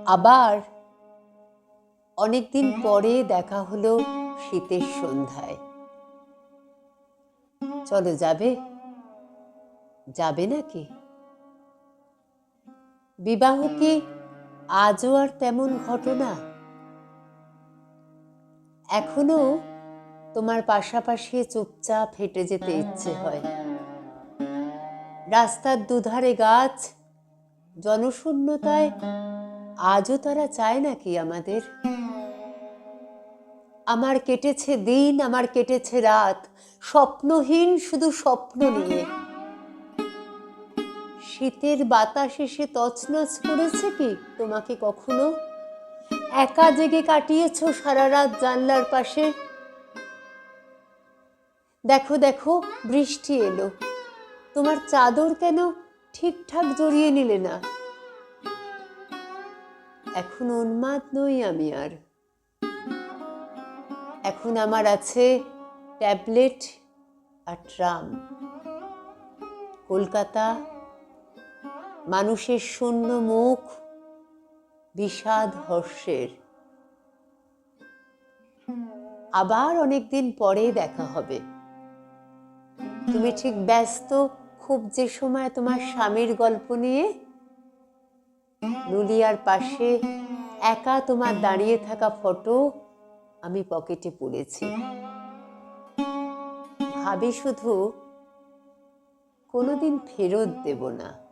আবার অনেকদিন পরে দেখা হলো শীতের সন্ধ্যায়। চলো, যাবে? যাবে নাকি? বিবাহ কি আজও আর তেমন ঘটনা? এখনো তোমার পাশাপাশি চুপচাপ হেঁটে যেতে ইচ্ছে হয়। রাস্তার দুধারে গাছ, জনশূন্যতায় আজও তারা চায় নাকি আমাদের? আমার কেটেছে দিন, আমার কেটেছে রাত, স্বপ্নহীন, শুধু স্বপ্ন নিয়ে। শীতের বাতাস এসে তছনছ করেছে কি তোমাকে কখনো? একা জেগে কাটিয়েছ সারা রাত জানলার পাশে। দেখো দেখো, বৃষ্টি এলো, তোমার চাদর কেন ঠিকঠাক জড়িয়ে নিলে না? এখন উন্মাদ নই আমি আর। এখন আমার আছে ট্যাবলেট আর ট্রাম। কলকাতা, মানুষের শূন্য মুখ, বিষাদ হর্ষের। আবার অনেকদিন পরে দেখা হবে। তুমি ঠিক ব্যস্ত খুব যে সময় তোমার স্বামীর গল্প নিয়ে। নুলিয়ার পাশে একা তোমার দাঁড়িয়ে থাকা ফটো আমি পকেটে পুরেছি। ভাবি শুধু কোনোদিন ফেরত দেব না।